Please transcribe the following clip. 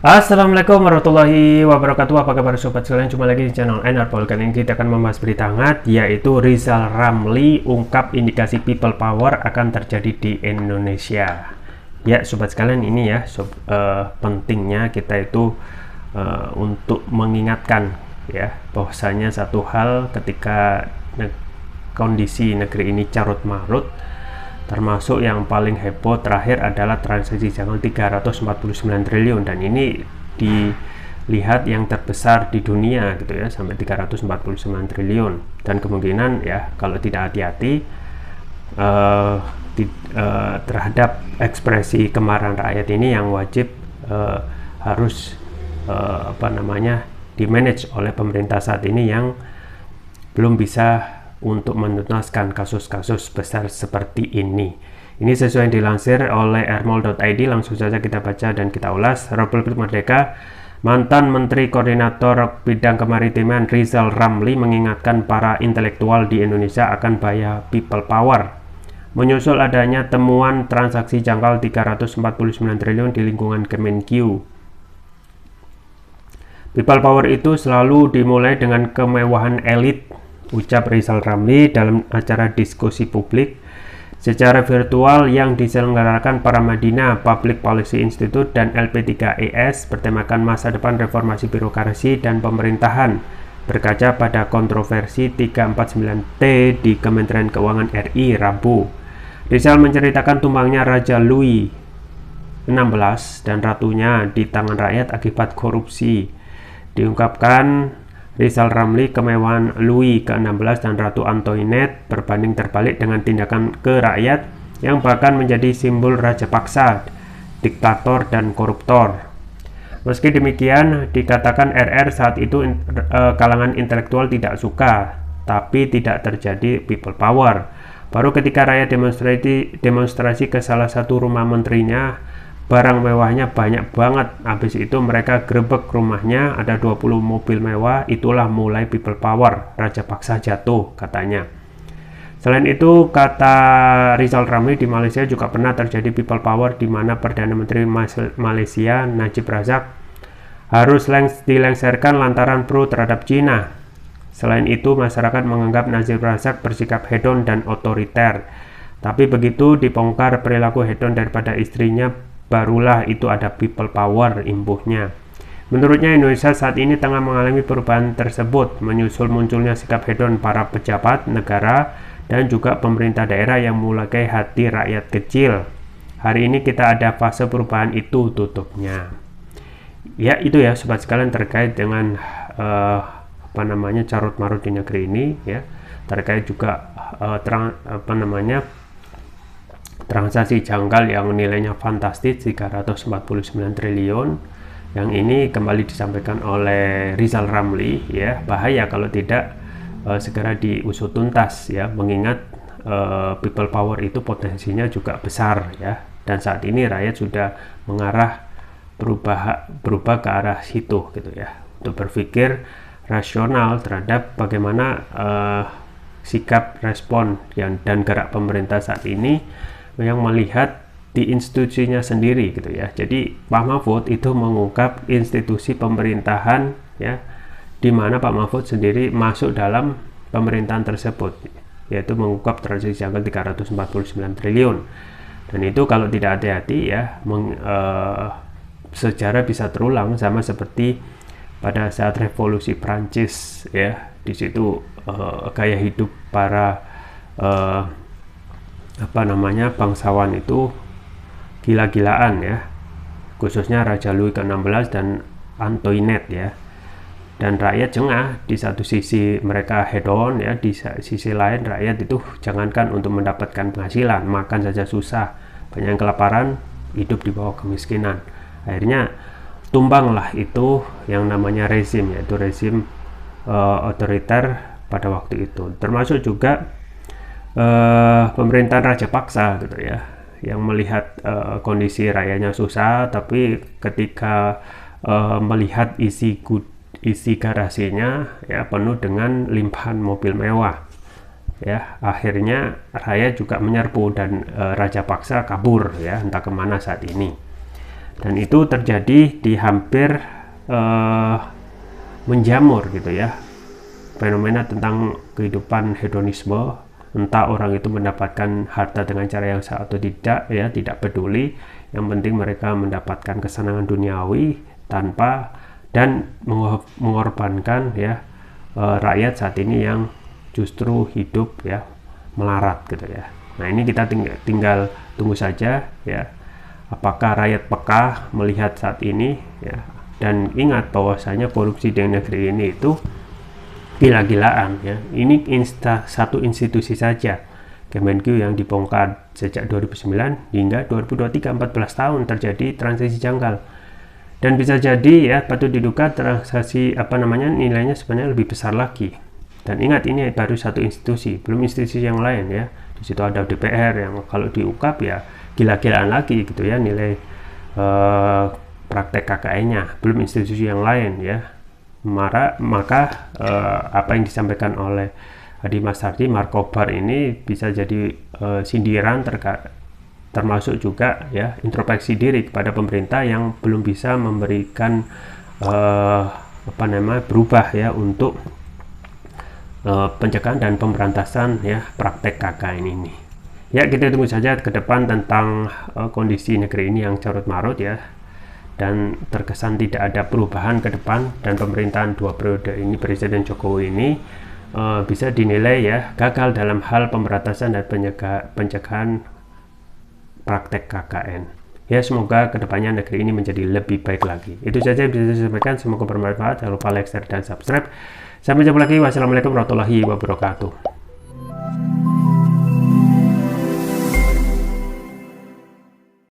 Assalamualaikum warahmatullahi wabarakatuh. Apa kabar sobat sekalian? Jumpa lagi di channel Enerpol. Kali ini kita akan membahas berita hangat, yaitu Rizal Ramli ungkap indikasi people power akan terjadi di Indonesia. Ya sobat sekalian, ini ya pentingnya kita itu untuk mengingatkan ya bahwasanya satu hal ketika kondisi negeri ini carut marut, termasuk yang paling heboh terakhir adalah transaksi janggal 349 triliun, dan ini dilihat yang terbesar di dunia gitu ya, sampai 349 triliun, dan kemungkinan ya kalau tidak hati-hati terhadap ekspresi kemarahan rakyat ini yang wajib harus di-manage oleh pemerintah saat ini yang belum bisa untuk menuntaskan kasus-kasus besar seperti ini. Ini sesuai yang dilansir oleh airmall.id. Langsung saja kita baca dan kita ulas. Republik Merdeka, mantan Menteri Koordinator Bidang Kemaritiman Rizal Ramli mengingatkan para intelektual di Indonesia akan bahaya people power menyusul adanya temuan transaksi janggal 349 triliun di lingkungan Kemenkyu. People power itu selalu dimulai dengan kemewahan elit, ucap Rizal Ramli dalam acara diskusi publik secara virtual yang diselenggarakan Paramadina Public Policy Institute dan LP3ES bertemakan masa depan reformasi birokrasi dan pemerintahan, berkaca pada kontroversi 349T di Kementerian Keuangan RI Rabu. Rizal menceritakan tumbangnya Raja Louis XVI dan ratunya di tangan rakyat akibat korupsi. Diungkapkan Rizal Ramli, kemewahan Louis ke-16 dan Ratu Antoinette berbanding terbalik dengan tindakan ke rakyat yang bahkan menjadi simbol raja paksa, diktator, dan koruptor. Meski demikian, dikatakan RR saat itu kalangan intelektual tidak suka, tapi tidak terjadi people power. Baru ketika rakyat demonstrasi ke salah satu rumah menterinya, barang mewahnya banyak banget. Habis itu mereka grebek rumahnya, ada 20 mobil mewah. Itulah mulai people power, raja paksa jatuh, katanya. Selain itu, kata Rizal Ramli, di Malaysia juga pernah terjadi people power, di mana Perdana Menteri Malaysia Najib Razak harus dilengsarkan lantaran pro terhadap Cina. Selain itu, masyarakat menganggap Najib Razak bersikap hedon dan otoriter. Tapi begitu dibongkar perilaku hedon daripada istrinya, barulah itu ada people power, imbuhnya. Menurutnya, Indonesia saat ini tengah mengalami perubahan tersebut, menyusul munculnya sikap hedon para pejabat negara dan juga pemerintah daerah yang melukai hati rakyat kecil. Hari ini kita ada fase perubahan itu, tutupnya. Ya, itu ya sobat sekalian terkait dengan carut marut di negeri ini ya, terkait juga transaksi janggal yang nilainya fantastis 349 triliun, yang ini kembali disampaikan oleh Rizal Ramli ya. Bahaya kalau tidak segera diusut tuntas ya, mengingat people power itu potensinya juga besar ya, dan saat ini rakyat sudah berubah ke arah situ gitu ya, untuk berpikir rasional terhadap bagaimana sikap, respon dan gerak pemerintah saat ini, yang melihat di institusinya sendiri gitu ya. Jadi Pak Mahfud itu mengungkap institusi pemerintahan ya, di mana Pak Mahfud sendiri masuk dalam pemerintahan tersebut, yaitu mengungkap transaksi janggal 349 triliun. Dan itu kalau tidak hati-hati ya, sejarah bisa terulang sama seperti pada saat revolusi Prancis ya. Di situ gaya hidup para bangsawan itu gila-gilaan ya, khususnya Raja Louis ke-16 dan Antoinette ya. Dan rakyat jengah, di satu sisi mereka hedon ya, di sisi lain rakyat itu jangankan untuk mendapatkan penghasilan, makan saja susah, banyak yang kelaparan, hidup di bawah kemiskinan. Akhirnya tumbanglah itu yang namanya rezim, yaitu rezim otoriter pada waktu itu. Termasuk juga pemerintahan raja paksa gitu ya, yang melihat kondisi rakyatnya susah, tapi ketika melihat isi garasinya ya penuh dengan limpahan mobil mewah ya, akhirnya rakyat juga menyerbu dan raja paksa kabur ya, entah kemana saat ini. dan itu terjadi di hampir menjamur gitu ya, fenomena tentang kehidupan hedonisme, entah orang itu mendapatkan harta dengan cara yang sah atau tidak ya, tidak peduli, yang penting mereka mendapatkan kesenangan duniawi tanpa dan mengorbankan ya rakyat saat ini yang justru hidup ya melarat gitu ya. Nah, ini kita tinggal tunggu saja ya, apakah rakyat peka melihat saat ini ya, dan ingat bahwasanya korupsi di negeri ini itu gila-gilaan ya. Ini satu institusi saja, Kemenkyu, yang dibongkar sejak 2009 hingga 2023, 14 tahun terjadi transisi janggal, dan bisa jadi ya patut diduga transaksi nilainya sebenarnya lebih besar lagi. Dan ingat, ini baru satu institusi, belum institusi yang lain ya. Di situ ada DPR yang kalau diungkap ya gila-gilaan lagi gitu ya nilai praktek KKN-nya, belum institusi yang lain ya. Maka apa yang disampaikan oleh Adi Masardi, Markobar ini bisa jadi sindiran termasuk juga ya introspeksi diri kepada pemerintah yang belum bisa memberikan berubah ya untuk pencegahan dan pemberantasan ya praktek KKN ini. Ya, kita tunggu saja ke depan tentang kondisi negeri ini yang carut marut ya, dan terkesan tidak ada perubahan ke depan, dan pemerintahan 2 periode ini, Presiden Jokowi ini bisa dinilai ya gagal dalam hal pemberantasan dan pencegahan praktek KKN. Ya, semoga kedepannya negeri ini menjadi lebih baik lagi. Itu saja yang bisa saya sampaikan, semoga bermanfaat. Jangan lupa like, share, dan subscribe. Sampai jumpa lagi. Wassalamualaikum warahmatullahi wabarakatuh.